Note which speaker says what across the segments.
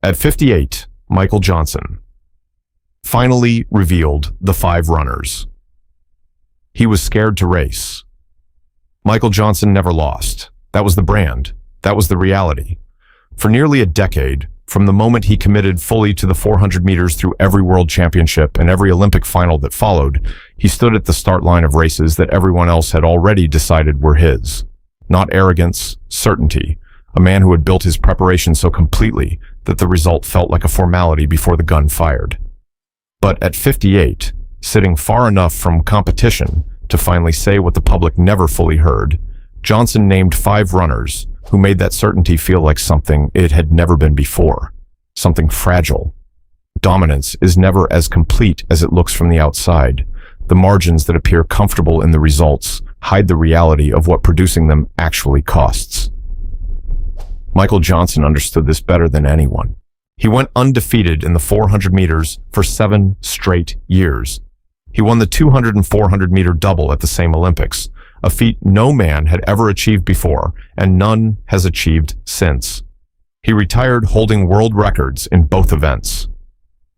Speaker 1: At 58, Michael Johnson finally revealed the 5 runners. He was scared to race. Michael Johnson never lost. That was the brand. That was the reality. For nearly a decade, from the moment he committed fully to the 400 meters through every world championship and every Olympic final that followed, he stood at the start line of races that everyone else had already decided were his. Not arrogance, certainty. A man who had built his preparation so completely that the result felt like a formality before the gun fired. But at 58, sitting far enough from competition to finally say what the public never fully heard, Johnson named 5 runners who made that certainty feel like something it had never been before, something fragile. Dominance is never as complete as it looks from the outside. The margins that appear comfortable in the results hide the reality of what producing them actually costs. Michael Johnson understood this better than anyone. He went undefeated in the 400 meters for 7 straight years. He won the 200 and 400 meter double at the same Olympics, a feat no man had ever achieved before and none has achieved since. He retired holding world records in both events.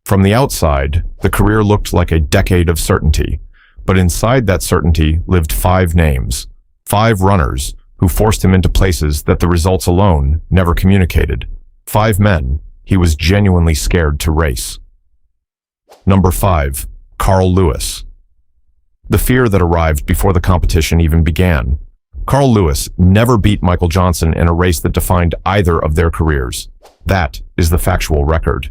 Speaker 1: From the outside, the career looked like a decade of certainty, but inside that certainty lived 5 names, 5 runners who forced him into places that the results alone never communicated. 5 men he was genuinely scared to race. Number 5, Carl Lewis. The fear that arrived before the competition even began. Carl Lewis never beat Michael Johnson in a race that defined either of their careers. That is the factual record.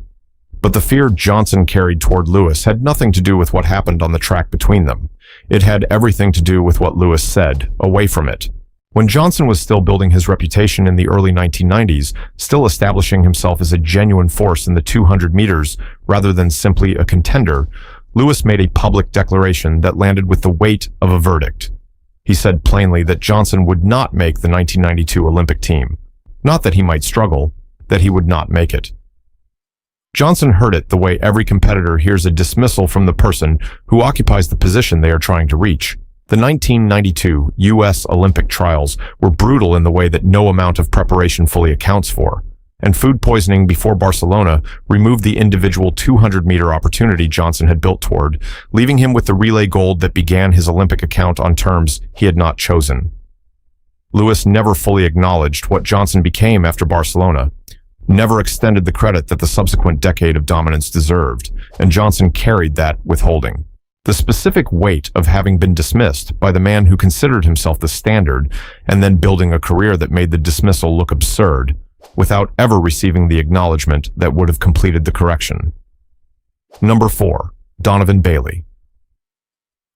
Speaker 1: But the fear Johnson carried toward Lewis had nothing to do with what happened on the track between them. It had everything to do with what Lewis said, away from it. When Johnson was still building his reputation in the early 1990s, still establishing himself as a genuine force in the 200 meters rather than simply a contender, Lewis made a public declaration that landed with the weight of a verdict. He said plainly that Johnson would not make the 1992 Olympic team. Not that he might struggle, that he would not make it. Johnson heard it the way every competitor hears a dismissal from the person who occupies the position they are trying to reach. The 1992 U.S. Olympic trials were brutal in the way that no amount of preparation fully accounts for, and food poisoning before Barcelona removed the individual 200-meter opportunity Johnson had built toward, leaving him with the relay gold that began his Olympic account on terms he had not chosen. Lewis never fully acknowledged what Johnson became after Barcelona, never extended the credit that the subsequent decade of dominance deserved, and Johnson carried that withholding. The specific weight of having been dismissed by the man who considered himself the standard and then building a career that made the dismissal look absurd, without ever receiving the acknowledgement that would have completed the correction. Number 4, Donovan Bailey.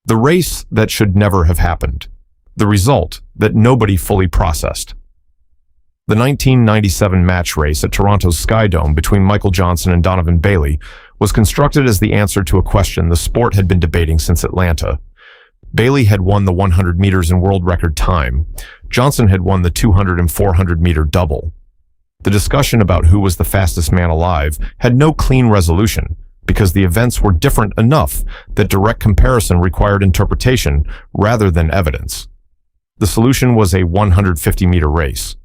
Speaker 1: The race that should never have happened. The result that nobody fully processed. The 1997 match race at Toronto's Sky Dome between Michael Johnson and Donovan Bailey was constructed as the answer to a question the sport had been debating since Atlanta. Bailey had won the 100 meters in world record time. Johnson had won the 200 and 400 meter double. The discussion about who was the fastest man alive had no clean resolution because the events were different enough that direct comparison required interpretation rather than evidence. The solution was a 150-meter race.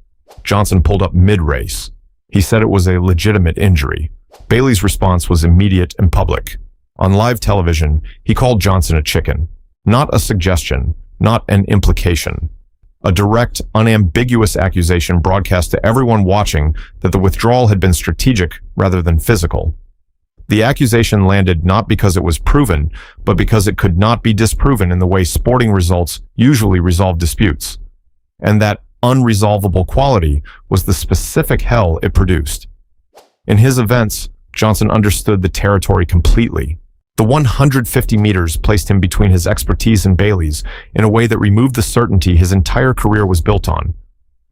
Speaker 1: Johnson pulled up mid-race. He said it was a legitimate injury. Bailey's response was immediate and public. On live television, he called Johnson a chicken. Not a suggestion, not an implication. A direct, unambiguous accusation broadcast to everyone watching that the withdrawal had been strategic rather than physical. The accusation landed not because it was proven, but because it could not be disproven in the way sporting results usually resolve disputes. And that unresolvable quality was the specific hell it produced. In his events, Johnson understood the territory completely. The 150 meters placed him between his expertise and Bailey's in a way that removed the certainty his entire career was built on.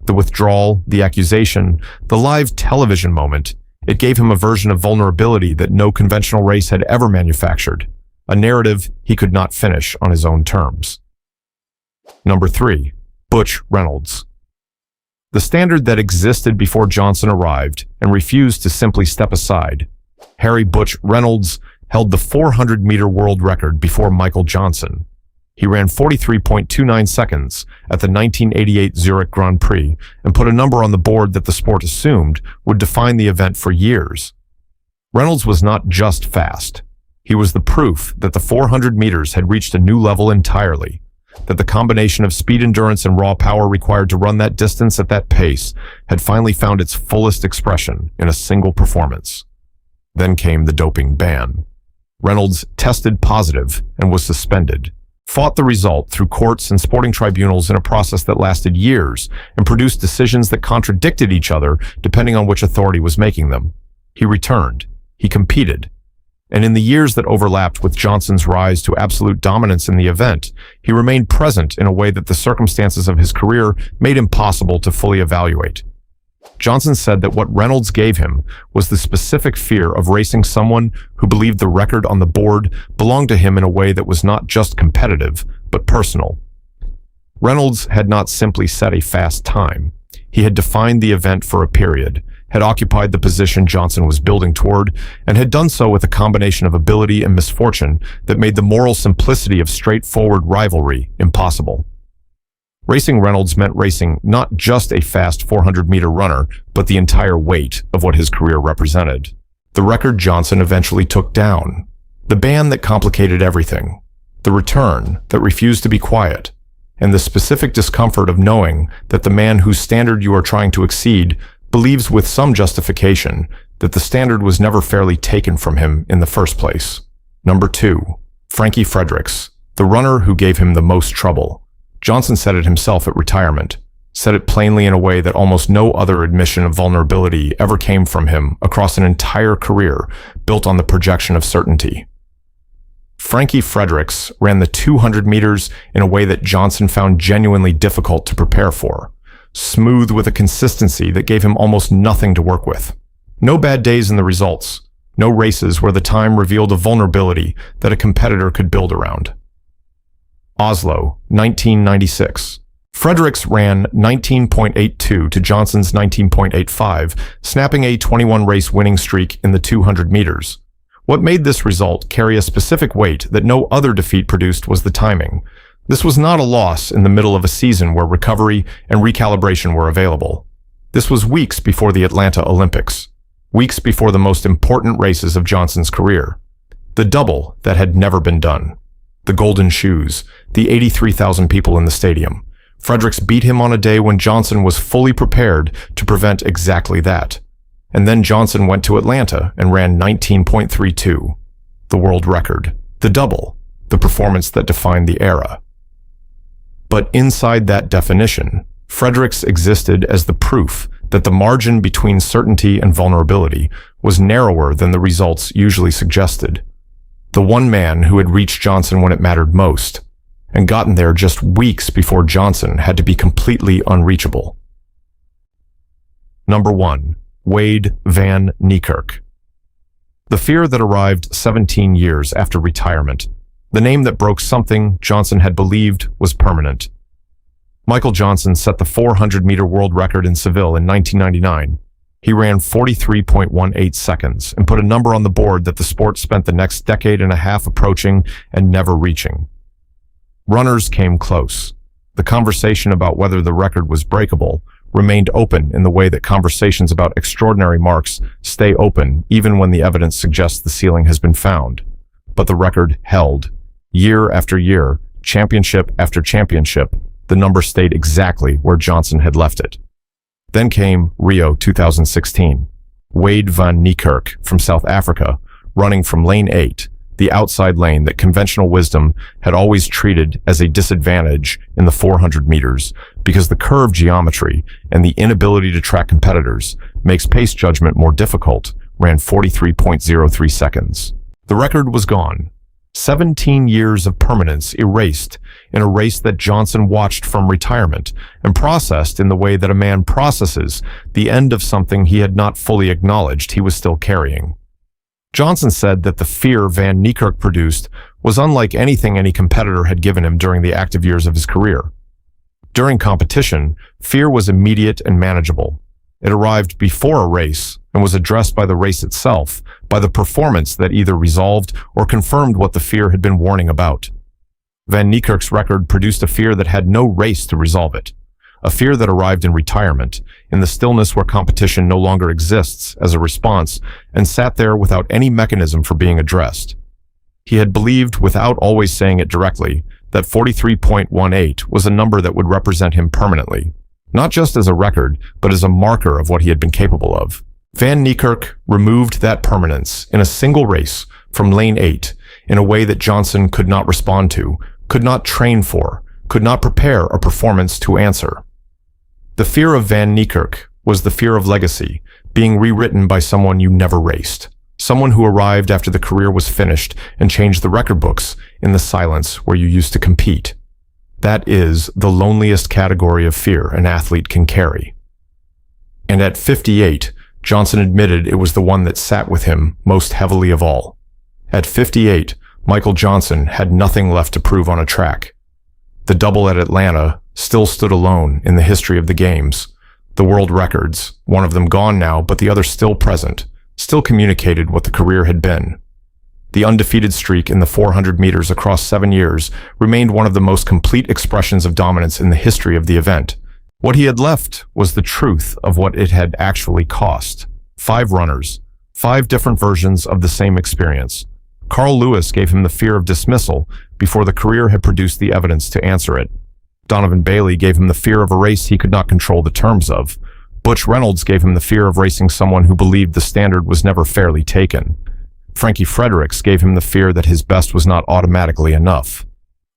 Speaker 1: The withdrawal, the accusation, the live television moment, it gave him a version of vulnerability that no conventional race had ever manufactured, a narrative he could not finish on his own terms. Number 3, Butch Reynolds. The standard that existed before Johnson arrived and refused to simply step aside. Harry Butch Reynolds held the 400-meter world record before Michael Johnson. He ran 43.29 seconds at the 1988 Zurich Grand Prix and put a number on the board that the sport assumed would define the event for years. Reynolds was not just fast. He was the proof that the 400 meters had reached a new level entirely, that the combination of speed endurance and raw power required to run that distance at that pace had finally found its fullest expression in a single performance. Then came the doping ban. Reynolds tested positive and was suspended, fought the result through courts and sporting tribunals in a process that lasted years and produced decisions that contradicted each other depending on which authority was making them. He returned. He competed. And in the years that overlapped with Johnson's rise to absolute dominance in the event, he remained present in a way that the circumstances of his career made impossible to fully evaluate. Johnson said that what Reynolds gave him was the specific fear of racing someone who believed the record on the board belonged to him in a way that was not just competitive, but personal. Reynolds had not simply set a fast time. He had defined the event for a period, had occupied the position Johnson was building toward, and had done so with a combination of ability and misfortune that made the moral simplicity of straightforward rivalry impossible. Racing Reynolds meant racing not just a fast 400-meter runner, but the entire weight of what his career represented. The record Johnson eventually took down, the ban that complicated everything, the return that refused to be quiet, and the specific discomfort of knowing that the man whose standard you are trying to exceed believes with some justification that the standard was never fairly taken from him in the first place. Number 2, Frankie Fredericks, the runner who gave him the most trouble. Johnson said it himself at retirement, said it plainly in a way that almost no other admission of vulnerability ever came from him across an entire career built on the projection of certainty. Frankie Fredericks ran the 200 meters in a way that Johnson found genuinely difficult to prepare for, smooth with a consistency that gave him almost nothing to work with. No bad days in the results, no races where the time revealed a vulnerability that a competitor could build around. Oslo, 1996. Fredericks ran 19.82 to Johnson's 19.85, snapping a 21-race winning streak in the 200 meters. What made this result carry a specific weight that no other defeat produced was the timing. This was not a loss in the middle of a season where recovery and recalibration were available. This was weeks before the Atlanta Olympics, weeks before the most important races of Johnson's career. The double that had never been done. The golden shoes, the 83,000 people in the stadium. Fredericks beat him on a day when Johnson was fully prepared to prevent exactly that. And then Johnson went to Atlanta and ran 19.32, the world record, the double, the performance that defined the era. But inside that definition, Fredericks existed as the proof that the margin between certainty and vulnerability was narrower than the results usually suggested. The one man who had reached Johnson when it mattered most, and gotten there just weeks before Johnson had to be completely unreachable. Number 1, Wayde van Niekerk. The fear that arrived 17 years after retirement, the name that broke something Johnson had believed was permanent. Michael Johnson set the 400-meter world record in Seville in 1999. He ran 43.18 seconds and put a number on the board that the sport spent the next decade and a half approaching and never reaching. Runners came close. The conversation about whether the record was breakable remained open in the way that conversations about extraordinary marks stay open even when the evidence suggests the ceiling has been found. But the record held. Year after year, championship after championship, the number stayed exactly where Johnson had left it. Then came Rio 2016. Wayde van Niekerk from South Africa, running from lane 8, the outside lane that conventional wisdom had always treated as a disadvantage in the 400 meters because the curve geometry and the inability to track competitors makes pace judgment more difficult, ran 43.03 seconds. The record was gone. 17 years of permanence erased in a race that Johnson watched from retirement and processed in the way that a man processes the end of something he had not fully acknowledged he was still carrying. Johnson said that the fear Van Niekerk produced was unlike anything any competitor had given him during the active years of his career. During competition, fear was immediate and manageable. It arrived before a race and was addressed by the race itself, by the performance that either resolved or confirmed what the fear had been warning about. Van Niekerk's record produced a fear that had no race to resolve it. A fear that arrived in retirement, in the stillness where competition no longer exists as a response, and sat there without any mechanism for being addressed. He had believed, without always saying it directly, that 43.18 was a number that would represent him permanently, not just as a record, but as a marker of what he had been capable of. Van Niekerk removed that permanence in a single race from lane 8 in a way that Johnson could not respond to, could not train for, could not prepare a performance to answer. The fear of Van Niekerk was the fear of legacy, being rewritten by someone you never raced, someone who arrived after the career was finished and changed the record books in the silence where you used to compete. That is the loneliest category of fear an athlete can carry. And at 58, Johnson admitted it was the one that sat with him most heavily of all. At 58, Michael Johnson had nothing left to prove on a track. The double at Atlanta still stood alone in the history of the games. The world records, one of them gone now, but the other still present, still communicated what the career had been. The undefeated streak in the 400 meters across 7 years remained one of the most complete expressions of dominance in the history of the event. What he had left was the truth of what it had actually cost. 5 runners, 5 different versions of the same experience. Carl Lewis gave him the fear of dismissal before the career had produced the evidence to answer it. Donovan Bailey gave him the fear of a race he could not control the terms of. Butch Reynolds gave him the fear of racing someone who believed the standard was never fairly taken. Frankie Fredericks gave him the fear that his best was not automatically enough.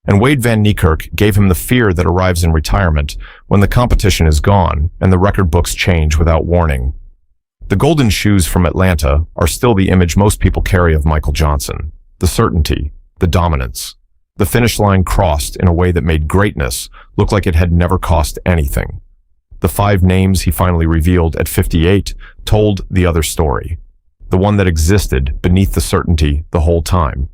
Speaker 1: And Wayde van Niekerk gave him the fear that arrives in retirement when the competition is gone and the record books change without warning. The golden shoes from Atlanta are still the image most people carry of Michael Johnson. The certainty, the dominance. The finish line crossed in a way that made greatness look like it had never cost anything. The 5 names he finally revealed at 58 told the other story, the one that existed beneath the certainty the whole time.